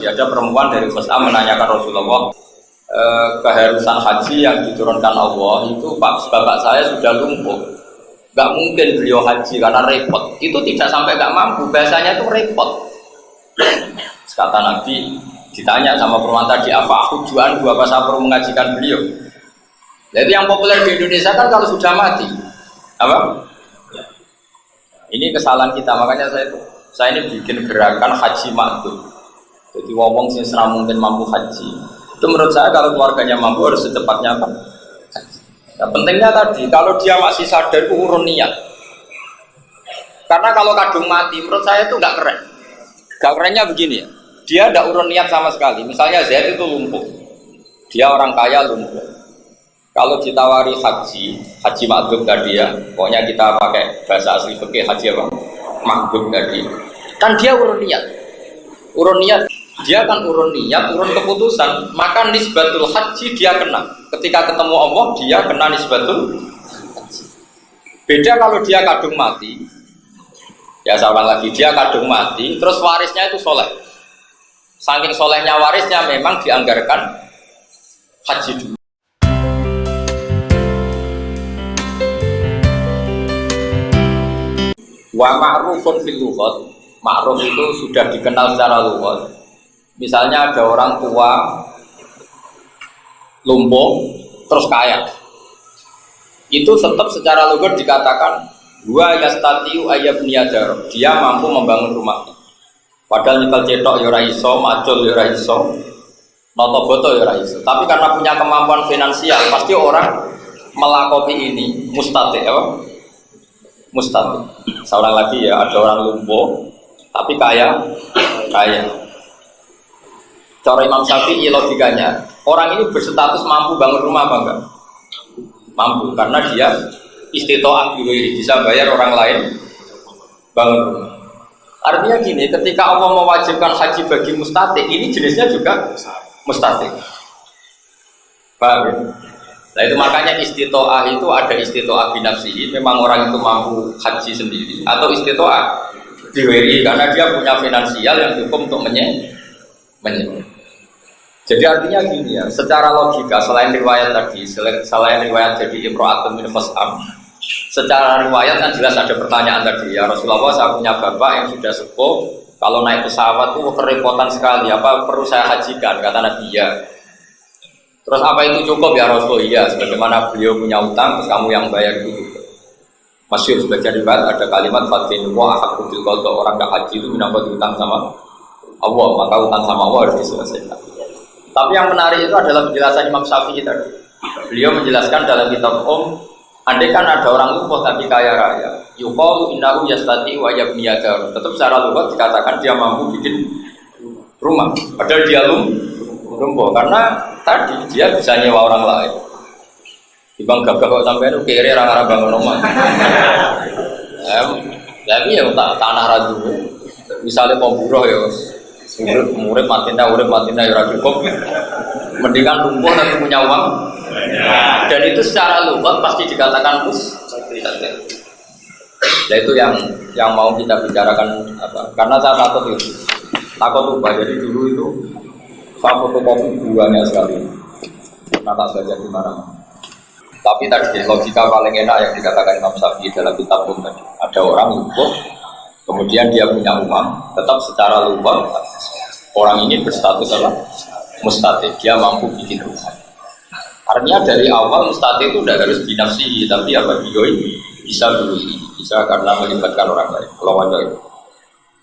Ada perempuan dari Khusam menanyakan Rasulullah, keharusan haji yang diturunkan Allah itu bapak saya sudah lumpuh, nggak mungkin beliau haji karena repot. Itu tidak sampai nggak mampu, bahasanya itu repot. Kata Nabi, ditanya sama perempuan tadi, apa tujuan gua pas perlu mengajikan beliau? Jadi yang populer di Indonesia kan kalau sudah mati, apa? Ini kesalahan kita, makanya saya ini bikin gerakan haji makdum. Jadi wong sing ora mungkin mampu haji. Itu menurut saya kalau keluarganya mampu harus secepatnya apa? Nah, pentingnya tadi kalau dia masih sadar itu urun niat. Karena kalau kadung mati menurut saya itu nggak keren. Nggak kerennya begini ya. Dia tidak urun niat sama sekali. Misalnya Zaid itu lumpuh. Dia orang kaya lumpuh. Kalau ditawari haji makdum tadi ya. Pokoknya kita pakai bahasa asli fikih haji apa? Makdum tadi. Kan dia urun niat. Urun niat. Dia kan urun niat, urun keputusan, maka nisbatul haji dia kena. Ketika ketemu Allah, dia kena nisbatul haji. Beda kalau dia kadung mati. Ya saya ulang lagi, dia kadung mati, terus warisnya itu soleh. Saking solehnya warisnya memang dianggarkan haji dulu. Wa ma'rufun fil lughat, ma'ruf itu sudah dikenal secara lughat. Misalnya ada orang tua lumpuh terus kaya, itu tetap secara logis dikatakan dua yastatiu ayyabniyadar, dia mampu membangun rumah. Padahal nyekel cetok ya ora iso, macul ya ora iso, noto boto ya ora iso. Tapi karena punya kemampuan finansial, pasti orang melakoni ini mustati, apa? Mustati. Seorang lagi ya, ada orang lumpuh tapi kaya. Cara Imam Syafi'i logikanya, orang ini berstatus mampu bangun rumah apa enggak? Mampu, karena dia istitoah bisa bayar orang lain bangun rumah. Artinya gini, ketika Allah mewajibkan haji bagi mustati, ini jenisnya juga mustati. Paham ya? Nah itu makanya istitoah itu ada istitoah binafsihi, memang orang itu mampu haji sendiri, atau istitoah diwiri karena dia punya finansial yang cukup untuk menyediakan. Jadi artinya gini ya, secara logika selain riwayat tadi, selain riwayat jadi imro'atun min khusam, secara riwayat kan jelas ada pertanyaan tadi ya Rasulullah, saya punya bapak yang sudah sepuh, kalau naik pesawat itu kerepotan sekali, apa perlu saya hajikan? Kata Nabi ya. Terus apa itu cukup ya Rasulullah? Iya, sebagaimana beliau punya utang, terus kamu yang bayar itu juga. Masyhur sebagian riwayat ada kalimat fatin wa ahqqu bil qada, orang gak haji itu mendapat utang sama Allah, maka utang sama Allah harus diselesaikan. Tapi yang menarik itu adalah penjelasan Imam Syafi'i tadi. Beliau menjelaskan dalam kitab andai kan ada orang lumpuh tapi kaya raya, yuqalu innahu yastati wa yabniyadar. Tetap secara lughat dikatakan dia mampu bikin rumah. Padahal dia lumpuh karena tadi dia bisa nyewa orang lain. Dibang gagah kok sampean kere ora bangun rumah. Tapi ya tanah radu. Misalnya pemburuh ya murid matinda ya ora cukup. Mendingan lumpuh tapi punya uang. Dan itu secara lughat pasti dikatakan mustahil. Nah itu yang mau kita bicarakan apa? Karena saya takut lupa. Jadi dulu itu saya fotokopi banyak sekali. Kata saja di mana. Tapi tadi logika paling enak yang dikatakan Imam Syafi'i dalam kitab tadi. Ada orang lumpuh, kemudian dia punya uang, tetap secara lughat orang ini berstatus apa? Mustati, dia mampu bikin rumah. Artinya dari awal mustati itu tidak harus binafsihi, tapi apa dia bisa dulu bisa karena melibatkan orang lain. Lawan itu.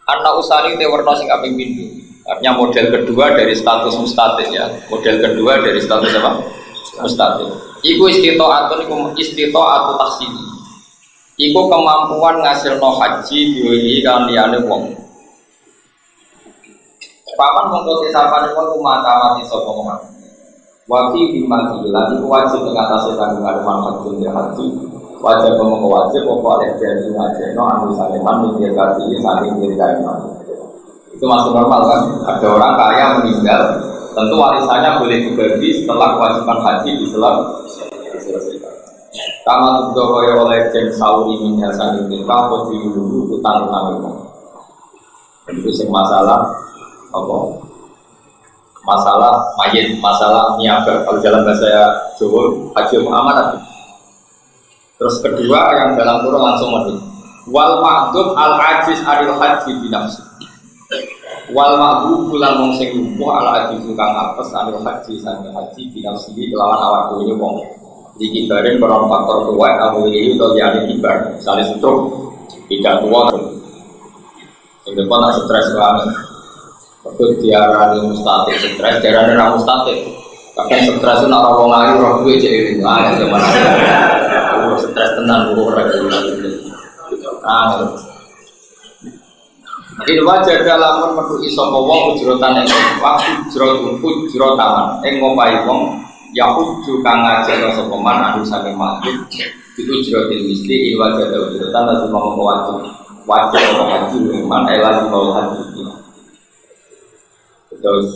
Anak usani te warna sing kaping pindho. Artinya model kedua dari status mustati ya. Model kedua dari status apa? Mustati. Iku istito'atu tahsili. Iku kemampuan ngasilno haji diwehi kan liyane wong. Paman mengkoti sapane wong mati sapa wong. Wa fi bimati lan iku wajib ngatasi kandungan manfaat haji. Wajib wajib apa oleh janji ngajeno anu saleman mikir kaji saking dirikan. Itu masuk normal kan? Ada orang kaya meninggal, tentu warisannya boleh dibagi setelah kewajiban haji diselesaikan. Kama tudhoya oleh jen sauri minyak saking nikah atau diulu utang-utang itu. Itu sing masalah apa? masalah mayit, masalah niaga. Kalau dalam bahasa Jawa, haji amanat. Terus kedua yang dalam kurung langsung mati. Wal ma'dub al ajiz aril haji binafsi. Wal ma'dub bulan wong sing lumpuh al ajiz kang apes aril haji sang haji binafsi kelawan awak dhewe wong. Iki bareng perang faktor kuat aku ini utawa diane kibar. Misale stroke, tidak tua. Sing depan tak stres banget. Kok diarani mustatik stres, diarani ra mustatik. Kadang stres itu ora wong ayu ora duwe cek iki. Ah, zaman. Stres tenan ora iki. Ini wajah dalam menuju isopo wong ujrotan yang waktu ujrotan yang ngopai wong ya uju kang ngajar sopeman anu saking makhluk itu ujrotin misli ini wajah dalam ujrotan lalu mau wajah orang haji iman lagi mau haji terus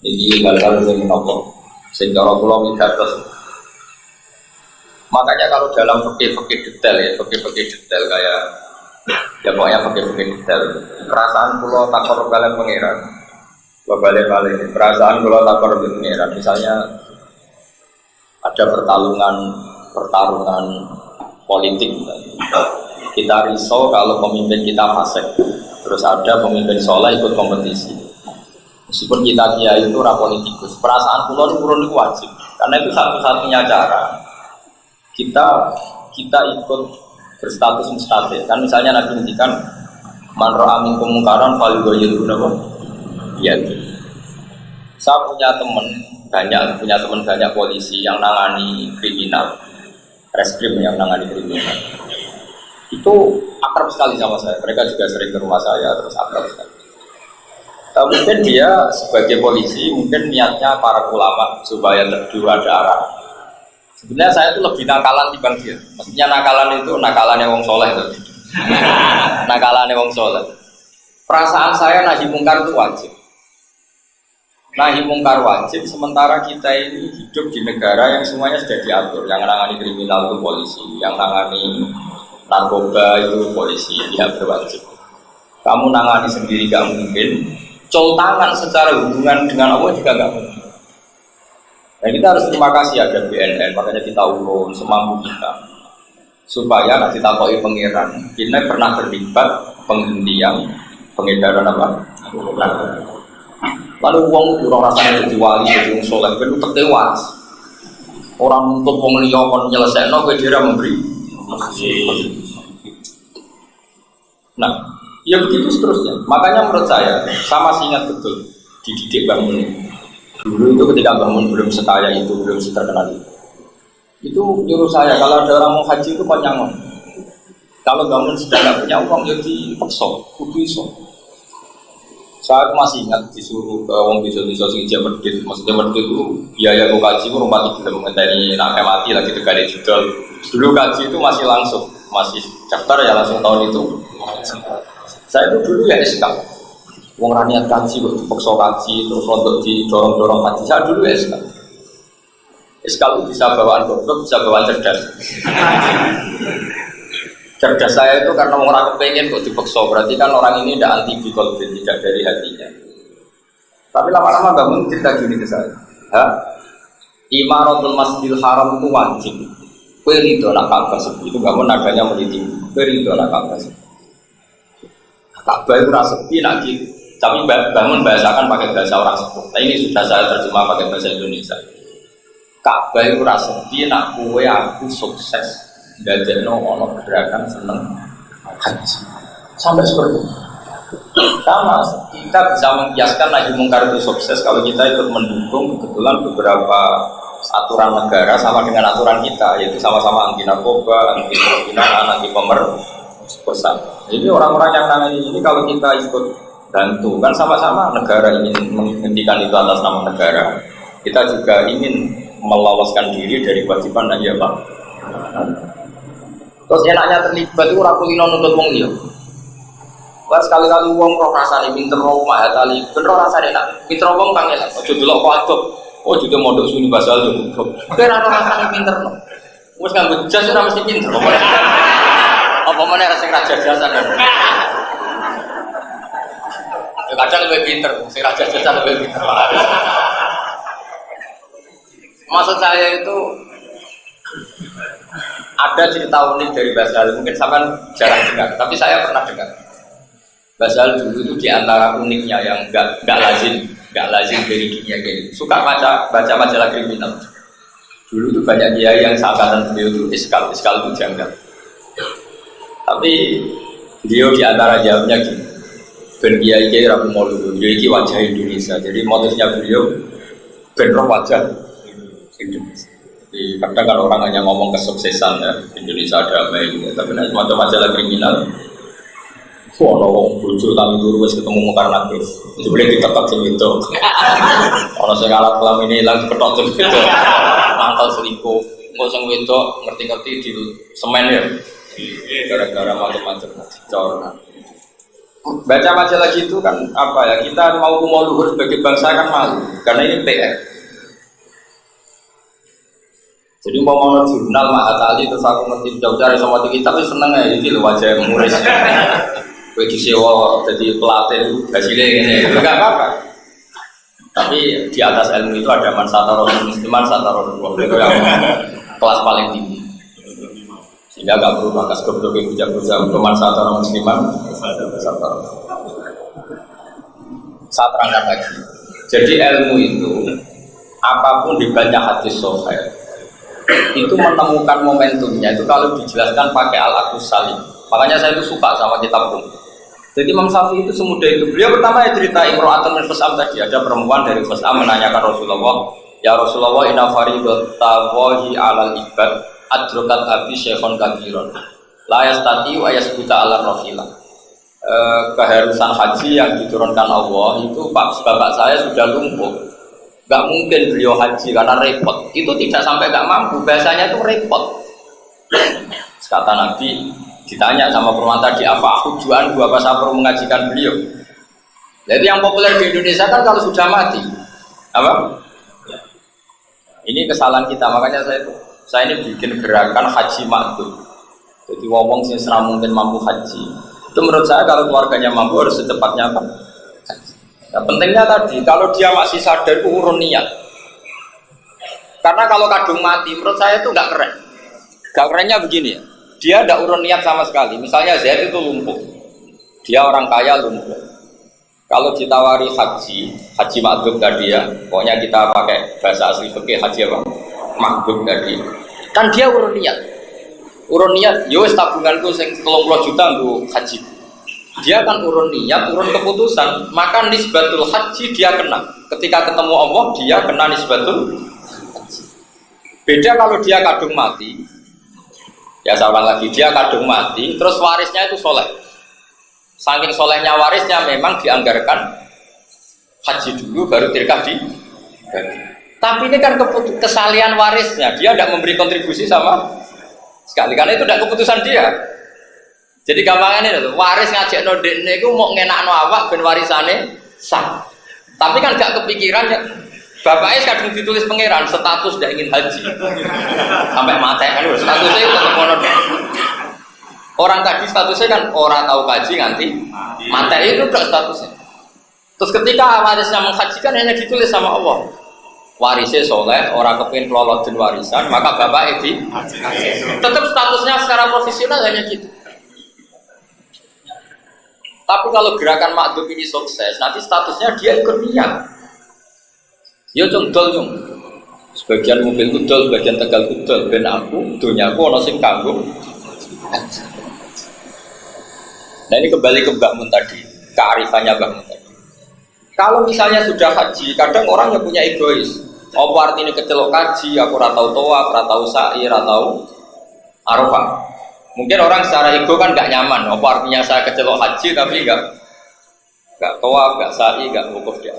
ini hal-hal yang nopo secara pulau minta terus. Makanya kalau dalam fikih detail ya, fikih detail kayak ya pokoknya fikih detail. Perasaan pulau takor kalian pengiran, balik perasaan pulau takor pengiran. Misalnya ada pertarungan politik. Kita risau kalau pemimpin kita fasik, terus ada pemimpin soleh ikut kompetisi. Meskipun kita kiai itu rapolitikus, perasaan pulau itu wajib, karena itu satu-satunya cara. Kita ikut berstatus mustatir kan misalnya Nabi ngendikan man ra'a minkum munkaran falyughayyirhu ya. Saya punya teman banyak polisi yang nangani kriminal, reskrim yang nangani kriminal. Itu akrab sekali sama saya. Mereka juga sering ke rumah saya terus akrab sekali. Mungkin dia sebagai polisi mungkin niatnya para ulama supaya tertidur ada arah. Sebenarnya saya itu lebih nakalan dibanding dia. Maksudnya nakalan itu nakalannya wong soleh itu. Nakalannya wong soleh. Perasaan saya nahi mungkar itu wajib. Nahi mungkar wajib. Sementara kita ini hidup di negara yang semuanya sudah diatur. Yang nangani kriminal itu polisi, yang nangani narkoba itu polisi. Dia berwajib. Kamu nangani sendiri gak mungkin. Col tangan secara hubungan dengan Allah juga gak mungkin. Nah kita harus terima kasih ada BNN, makanya kita urun semampu kita supaya nanti kita koi pengiran. Kita pernah terlibat penghentian pengedaran apa? Lalu uang itu orang rasanya jadi wali, jadi uang soleh, itu tertewas. Orang untuk uang liya kon nyelesaikan, gue dia memberi. Nah, ya begitu seterusnya. Makanya menurut saya masih ingat betul dididik bangun. Dulu itu ketika bangun belum sekaya itu, belum terkenal itu nyuruh saya kalau ada orang mau haji itu panjangan. Kalau bangun sudah nggak punya uang jadi paksa, kudu iso. Saya masih ingat disuruh ke orang bisa sing jam berdiri, maksudnya berdiri itu biaya gue kaji itu rumah tiga mengenai nak mati lagi tegak judul. Dulu kaji itu masih langsung, masih daftar ya langsung tahun itu. Saya itu dulu ya SK. Wong raniat kaji, kok dipaksa kaji, terus untuk didorong-dorong kaji. Saya dulu SK. SK itu bisa bawaan goblok, bisa bawaan cerdas. Cerdas saya itu karena orang kepengen kok dipaksa. Berarti kan orang ini tidak anti bikolbin, tidak dari hatinya. Tapi lama-lama bangun cerita gini ke saya. Imaratul Masjidil Haram itu wajib. Perido nak Ka'bah sepi itu nggak mau nadanya meliti. Perido nak Ka'bah sepi. Ka'bah itu rasa sepi nak gitu. Tapi bangun bahasakan pakai bahasa orang sepuh. Nah ini sudah saya terjemah pakai bahasa Indonesia. Ka'bah itu rasa sepi nak kue aku sukses. Dadekno ono gerakan seneng haji. Sampai seperti itu. Sama, kita bisa mengkiaskan nahi mungkar itu sukses kalau kita ikut mendukung kebetulan beberapa aturan negara sama dengan aturan kita, yaitu sama-sama anti narkoba, anti perzinaan, anti pemerkosaan. Jadi orang-orang yang nangani ini kalau kita ikut bantu, kan sama-sama negara ingin menghentikan itu atas nama negara. Kita juga ingin meloloskan diri dari kewajiban nahi apa. Terus enaknya terlibat itu ora kulino nuntut wong liya. Wah sekali-kali wong roh rasane pinter roh mahatali, bener rasane enak. Pinter wong kang elek, aja delok kok aduk. Oh juga mondok suni basal yo goblok. Kira ora rasane pinter no. Wis nganggo jas ora mesti pinter. Apa meneh sing ra jajasan. kadang lebih pinter, si raja jajah lebih pinter. Maksud saya itu ada cerita unik dari Basal, mungkin sampai jarang dengar, tapi saya pernah dengar. Basal dulu itu diantara uniknya yang nggak lazim dari dunia ini. Suka baca majalah kriminal. Dulu itu banyak kiai yang seangkatan beliau itu iskal itu janggal. Tapi beliau diantara jawabnya gini, ben kiai rabu maulu, kiai wajah Indonesia. Jadi motifnya beliau ben roh wajah Indonesia. Jadi kadang kan orang hanya ngomong kesuksesan ya, Indonesia damai gitu. Tapi nanti semacam majalah kriminal. Wah, orang bucu kami guru wes ketemu mungkar nakir. Itu boleh diketok segitu. Orang saya ngalah kelam ini hilang ketok segitu. Mantel selingkuh, nggak usah itu ngerti-ngerti di semen ya. Gara-gara macam-macam corona. Baca majalah gitu kan apa ya? Kita mau luhur sebagai bangsa kan malu, karena ini PR. Jadi mau jurnal Mahatali terus aku ngerti jauh-jauh sama kita, tapi seneng ya ini loh wajah muris. Gue disewa jadi pelatih hasilnya ini, enggak apa-apa. Tapi di atas ilmu itu ada mansatarul musliman, satarul itu yang kelas paling tinggi. Sehingga nggak perlu bakas goblok bujang-bujang untuk mansatarul musliman, satarul. Saya terangkan lagi. Jadi ilmu itu apapun dibaca hadis sahih itu menemukan momentumnya itu kalau dijelaskan pakai al-aqus salim. Makanya saya itu suka sama kitab Rum. Jadi Imam Syafi'i itu semudah itu. Beliau pertama ya cerita Imro'atun min Khus'am tadi. Ada perempuan dari Khus'am menanyakan Rasulullah, ya Rasulullah inna faridatallahi alal ibad adrokat abi syekhon kabiron la yastati'u ayasbuta ala rafilah. Keharusan haji yang diturunkan Allah itu bapak saya sudah lumpuh. Gak mungkin beliau haji karena repot. Itu tidak sampai gak mampu. Bahasanya itu repot. Kata Nabi, ditanya sama perempuan tadi, apa tujuan gua pas perlu mengajikan beliau? Jadi yang populer di Indonesia kan kalau sudah mati, apa? Ini kesalahan kita, makanya saya ini bikin gerakan haji makdum. Jadi ngomong sih mungkin mampu haji. Itu menurut saya kalau keluarganya mampu harus secepatnya apa? Nah, pentingnya tadi, kalau dia masih sadar urun niat. Karena kalau kadung mati, menurut saya itu nggak keren. Nggak kerennya begini ya. Dia tidak urun niat sama sekali. Misalnya Zaid itu lumpuh, dia orang kaya lumpuh. Kalau ditawari haji makdum tadi ya, pokoknya kita pakai bahasa asli fikih haji apa? Makdum tadi. Kan dia urun niat. Yo tabunganku sing 30 juta untuk haji. Dia kan urun niat, urun keputusan. Maka nisbatul haji dia kena. Ketika ketemu Allah dia kena nisbatul haji. Beda kalau dia kadung mati. Ya saya ulang lagi, dia kadung mati, terus warisnya itu soleh. Saking solehnya warisnya memang dianggarkan haji dulu, baru tirkah di. Tapi ini kan kesalian warisnya, dia tidak memberi kontribusi sama sekali, karena itu tidak keputusan dia. Jadi gampangannya itu, waris ngajak nodeknya itu mau ngenak no awak ben warisane sah. Tapi kan gak kepikiran ya. Bapaknya kadang ditulis pangeran status tidak ingin haji sampai mati kan statusnya itu tetap monon. Orang tadi statusnya kan orang tahu haji nanti mati itu udah statusnya. Terus ketika warisnya menghajikan hanya ditulis sama Allah warisnya soleh, orang kepingin kelolot dan warisan, maka bapak itu tetap statusnya secara profesional hanya gitu. Tapi kalau gerakan makdum ini sukses, nanti statusnya dia ikut niat. Ya cung dol cung. Sebagian mobil kudol, sebagian Tegal kudol. Ben aku, dunia aku ono sing kanggo. Nah ini kembali ke Mbak Mun tadi, kearifannya Mbak Mun tadi. Kalau misalnya sudah haji, kadang orang yang punya egois. Apa artinya kecelok haji? Aku ratau toa, ratau sa'i, ratau arafah. Mungkin orang secara ego kan nggak nyaman. Apa artinya saya kecelok haji tapi nggak toa, nggak sa'i, nggak wukuf dia.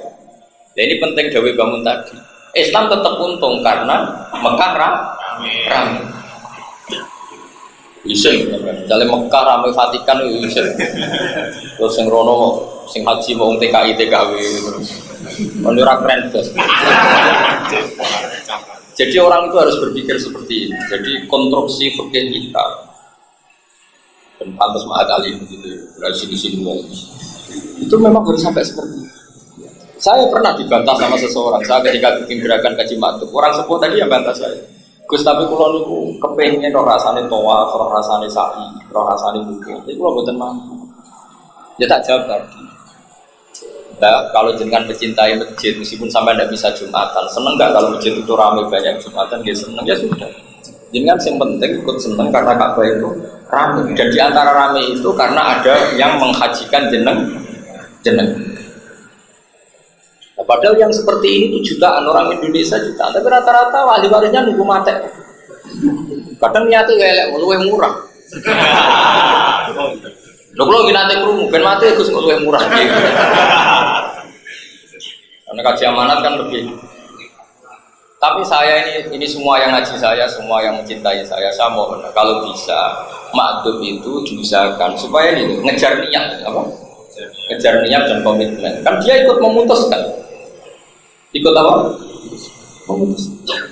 Nah ini penting Dawi bangun tadi. Islam tetap untung karena Mekah ramai. Iseng, misalnya Mekah ramai Vatikan itu iseng. Terus yang Rono, sing haji mau TKI TKW terus. Menurut keren terus. Jadi orang itu harus berpikir seperti ini. Jadi konstruksi fikih kita dan pantas mahal kali begitu. Berarti di sini Itu memang harus sampai seperti itu. Saya pernah dibantah sama seseorang. Saya ketika bikin gerakan kaji matuk, orang sepuh tadi yang bantah saya. Gus, tapi kalau niku kepengen roh rasane toa, roh rasane sa'i, roh rasane buku. Itu kalau buatan mampu. Ya tak jawab tadi. Nah, kalau jenengan mencintai masjid, meskipun sampai tidak bisa Jumatan, seneng nggak kalau masjid itu ramai banyak Jumatan? Dia seneng, ya sudah. Jenengan yang penting ikut seneng karena Ka'bah itu ramai. Dan di antara ramai itu karena ada yang menghajikan jeneng. Nah, padahal yang seperti ini itu jutaan orang Indonesia jutaan, tapi rata-rata wali warisnya nunggu mati. Kadang niatnya kayak luwih murah. Lho kalau nanti krungu ben mati Gus kok luwih murah iki. Karena kaji amanat kan lebih. Tapi saya ini semua yang ngaji saya, semua yang mencintai saya mohon kalau bisa makdum itu diusahakan supaya ini ngejar niat apa? Ngejar niat dan komitmen. Kan dia ikut memutuskan. Ikut apa? Memutuskan.